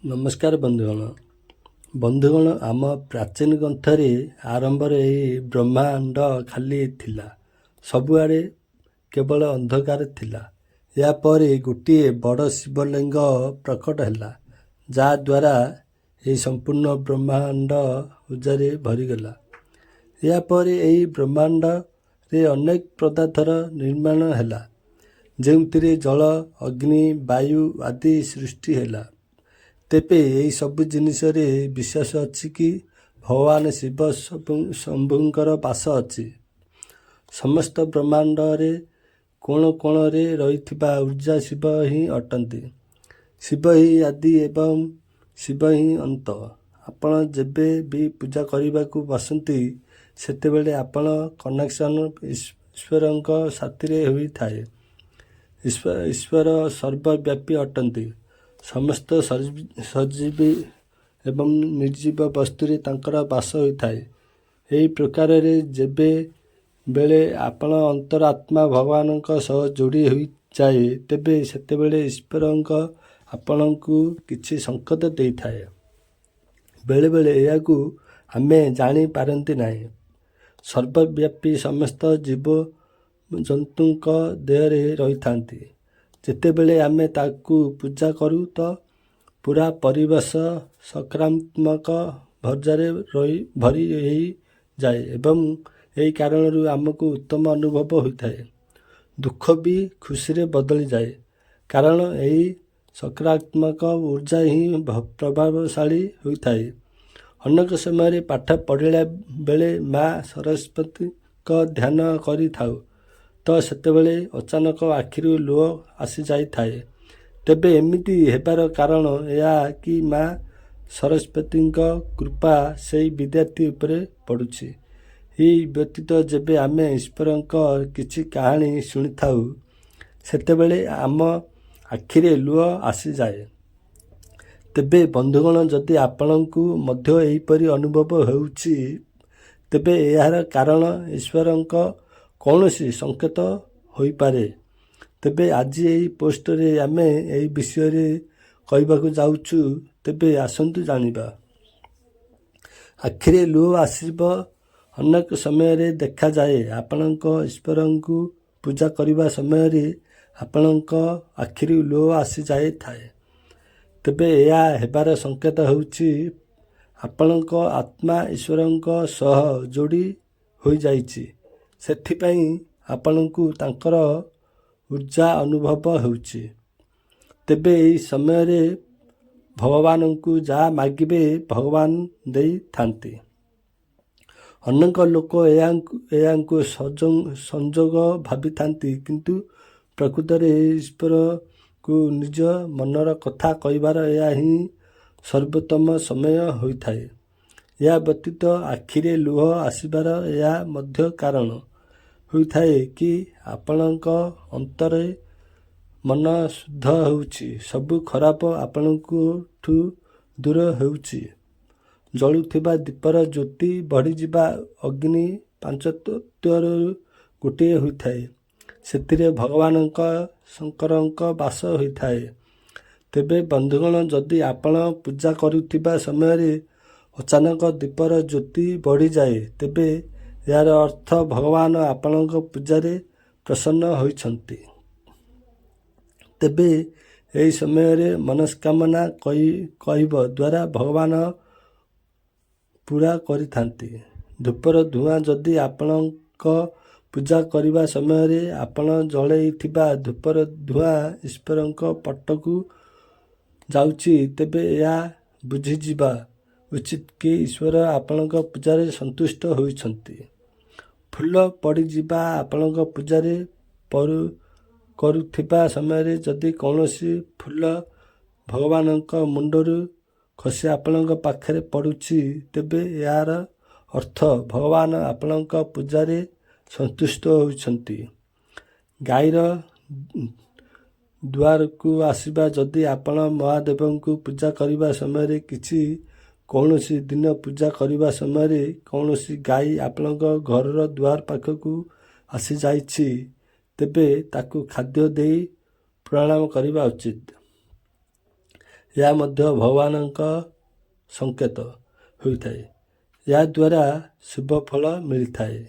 ନମସ୍କାର ବନ୍ଧୁଗଣ, ଆମ ପ୍ରାଚୀନ ଗ୍ରନ୍ଥରେ ଆରମ୍ଭରେ ଏହି ବ୍ରହ୍ମାଣ୍ଡ ଖାଲି ଥିଲା। ସବୁଆଡ଼େ କେବଳ ଅନ୍ଧକାର ଥିଲା। ଏହାପରେ ଗୋଟିଏ ବଡ଼ ଶିବଲିଙ୍ଗ ପ୍ରକଟ ହେଲା, ଯାହାଦ୍ୱାରା ଏହି ସମ୍ପୂର୍ଣ୍ଣ ବ୍ରହ୍ମାଣ୍ଡ ଉର୍ଜାରେ ଭରିଗଲା। ଏହାପରେ ଏହି ବ୍ରହ୍ମାଣ୍ଡରେ ଅନେକ ପଦାର୍ଥର ନିର୍ମାଣ ହେଲା, ଯେଉଁଥିରେ ଜଳ, ଅଗ୍ନି, ବାୟୁ ଆଦି ସୃଷ୍ଟି ହେଲା। ତେବେ ଏହି ସବୁ ଜିନିଷରେ ବିଶ୍ୱାସ ଅଛି କି ଭଗବାନ ଶିବ ଶମ୍ଭୁଙ୍କର ବାସ ଅଛି। ସମସ୍ତ ବ୍ରହ୍ମାଣ୍ଡରେ କୋଣ କୋଣରେ ରହିଥିବା ଉର୍ଜା ଶିବ ହିଁ ଅଟନ୍ତି। ଶିବ ହିଁ ଆଦି ଏବଂ ଶିବ ହିଁ ଅନ୍ତ। ଆପଣ ଯେବେ ବି ପୂଜା କରିବାକୁ ବସନ୍ତି, ସେତେବେଳେ ଆପଣ କନେକ୍ସନ ଈଶ୍ୱରଙ୍କ ସାଥିରେ ହୋଇଥାଏ। ଈଶ୍ୱର ସର୍ବବ୍ୟାପୀ ଅଟନ୍ତି। ସମସ୍ତ ସଜୀବ ଏବଂ ନିର୍ଜୀବ ବସ୍ତୁରେ ତାଙ୍କର ବାସ ହୋଇଥାଏ। ଏହି ପ୍ରକାରରେ ଯେତେବେଳେ ଆପଣ ଅନ୍ତରାତ୍ମା ଭଗବାନଙ୍କ ସହ ଯୋଡ଼ି ହୋଇଯାଏ, ତେବେ ସେତେବେଳେ ଈଶ୍ୱରଙ୍କ ଆପଣଙ୍କୁ କିଛି ସଂକେତ ଦେଇଥାଏ। ବେଳେବେଳେ ଏହାକୁ ଆମେ ଜାଣିପାରନ୍ତି ନାହିଁ। ସର୍ବବ୍ୟାପୀ ସମସ୍ତ ଜୀବଜନ୍ତୁଙ୍କ ଦେହରେ ରହିଥାନ୍ତି। ଯେତେବେଳେ ଆମେ ତାକୁ ପୂଜା କରୁ ତ ପୁରା ପରିବେଶ ସକାରାତ୍ମକ ଭର୍ଜାରେ ଭରି ହୋଇଯାଏ ଏବଂ ଏହି କାରଣରୁ ଆମକୁ ଉତ୍ତମ ଅନୁଭବ ହୋଇଥାଏ। ଦୁଃଖ ବି ଖୁସିରେ ବଦଳିଯାଏ, କାରଣ ଏହି ସକାରାତ୍ମକ ଉର୍ଜା ହିଁ ପ୍ରଭାବଶାଳୀ ହୋଇଥାଏ। ଅନେକ ସମୟରେ ପାଠ ପଢ଼ିଲା ବେଳେ ମା ସରସ୍ୱତୀଙ୍କ ଧ୍ୟାନ କରିଥାଉ ତ ସେତେବେଳେ ଅଚାନକ ଆଖିରୁ ଲୁହ ଆସିଯାଇଥାଏ। ତେବେ ଏମିତି ହେବାର କାରଣ ଏହା କି ମା ସରସ୍ୱତୀଙ୍କ କୃପା ସେହି ବିଦ୍ୟାର୍ଥୀ ଉପରେ ପଡ଼ୁଛି। ଏହି ବ୍ୟତୀତ ଯେବେ ଆମେ ଈଶ୍ୱରଙ୍କ କିଛି କାହାଣୀ ଶୁଣିଥାଉ, ସେତେବେଳେ ଆମ ଆଖିରେ ଲୁହ ଆସିଯାଏ। ତେବେ ବନ୍ଧୁଗଣ, ଯଦି ଆପଣଙ୍କୁ ମଧ୍ୟ ଏହିପରି ଅନୁଭବ ହେଉଛି, ତେବେ ଏହାର କାରଣ ଈଶ୍ୱରଙ୍କ କୌଣସି ସଂକେତ ହୋଇପାରେ। ତେବେ ଆଜି ଏହି ପୋଷ୍ଟରେ ଆମେ ଏହି ବିଷୟରେ କହିବାକୁ ଯାଉଛୁ। ତେବେ ଆସନ୍ତୁ ଜାଣିବା। ଆଖିରେ ଲୁହ ଆସିବ ଅନେକ ସମୟରେ ଦେଖାଯାଏ। ଆପଣଙ୍କ ଈଶ୍ୱରଙ୍କୁ ପୂଜା କରିବା ସମୟରେ ଆପଣଙ୍କ ଆଖିରୁ ଲୁହ ଆସିଯାଇଥାଏ। ତେବେ ଏହା ହେବାର ସଂକେତ ହେଉଛି ଆପଣଙ୍କ ଆତ୍ମା ଈଶ୍ୱରଙ୍କ ସହ ଯୋଡ଼ି ହୋଇଯାଇଛି। ସେଥିପାଇଁ ଆପଣଙ୍କୁ ତାଙ୍କର ଉର୍ଜା ଅନୁଭବ ହେଉଛି। ତେବେ ଏହି ସମୟରେ ଭଗବାନଙ୍କୁ ଯାହା ମାଗିବେ, ଭଗବାନ ଦେଇଥାନ୍ତି। ଅନେକ ଲୋକ ଏହାକୁ ସଂଯୋଗ ଭାବିଥାନ୍ତି, କିନ୍ତୁ ପ୍ରକୃତରେ ଈଶ୍ୱରଙ୍କୁ ନିଜ ମନର କଥା କହିବାର ଏହା ହିଁ ସର୍ବୋତ୍ତମ ସମୟ ହୋଇଥାଏ। ଏହା ବ୍ୟତୀତ ଆଖିରେ ଲୁହ ଆସିବାର ଏହା ମଧ୍ୟ କାରଣ ହୋଇଥାଏ କି ଆପଣଙ୍କ ଅନ୍ତରରେ ମନ ଶୁଦ୍ଧ ହେଉଛି, ସବୁ ଖରାପ ଆପଣଙ୍କଠୁ ଦୂର ହେଉଛି। ଜଳୁଥିବା ଦୀପର ଜ୍ୟୋତି ବଢ଼ିଯିବା ଅଗ୍ନି ପାଞ୍ଚତତ୍ତ୍ୱରୁ ଗୋଟିଏ ହୋଇଥାଏ। ସେଥିରେ ଭଗବାନ ଶଙ୍କରଙ୍କ ବାସ ହୋଇଥାଏ। ତେବେ ବନ୍ଧୁଗଣ, ଯଦି ଆପଣ ପୂଜା କରୁଥିବା ସମୟରେ ଅଚାନକ ଦୀପର ଜ୍ୟୋତି ବଢ଼ିଯାଏ, ତେବେ ଏହାର ଅର୍ଥ ଭଗବାନ ଆପଣଙ୍କ ପୂଜାରେ ପ୍ରସନ୍ନ ହୋଇଛନ୍ତି। ତେବେ ଏହି ସମୟରେ ମନସ୍କାମନା କହିବା ଦ୍ୱାରା ଭଗବାନ ପୂରା କରିଥାନ୍ତି। ଧୂପର ଧୂଆଁ ଯଦି ଆପଣଙ୍କ ପୂଜା କରିବା ସମୟରେ ଆପଣ ଜଳେଇଥିବା ଧୂପର ଧୂଆଁ ଈଶ୍ୱରଙ୍କ ପଟକୁ ଯାଉଛି, ତେବେ ଏହା ବୁଝିଯିବା ଉଚିତ କି ଈଶ୍ୱର ଆପଣଙ୍କ ପୂଜାରେ ସନ୍ତୁଷ୍ଟ ହୋଇଛନ୍ତି। ଫୁଲ ପଡ଼ିଯିବା ଆପଣଙ୍କ ପୂଜାରେ କରୁଥିବା ସମୟରେ ଯଦି କୌଣସି ଫୁଲ ଭଗବାନଙ୍କ ମୁଣ୍ଡରୁ ଖସି ଆପଣଙ୍କ ପାଖରେ ପଡ଼ୁଛି, ତେବେ ଏହାର ଅର୍ଥ ଭଗବାନ ଆପଣଙ୍କ ପୂଜାରେ ସନ୍ତୁଷ୍ଟ ହୋଇଛନ୍ତି। ଗାଈର ଦୁଆରକୁ ଆସିବା ଯଦି ଆପଣ ମହାଦେବଙ୍କୁ ପୂଜା କରିବା ସମୟରେ କୌଣସି ଦିନ ପୂଜା କରିବା ସମୟରେ କୌଣସି ଗାଈ ଆପଣଙ୍କ ଘରର ଦୁଆର ପାଖକୁ ଆସିଯାଇଛି, ତେବେ ତାକୁ ଖାଦ୍ୟ ଦେଇ ପ୍ରଣାମ କରିବା ଉଚିତ। ଏହା ମଧ୍ୟ ଭଗବାନଙ୍କ ସଂକେତ ହୋଇଥାଏ। ଏହାଦ୍ୱାରା ଶୁଭ ଫଳ ମିଳିଥାଏ।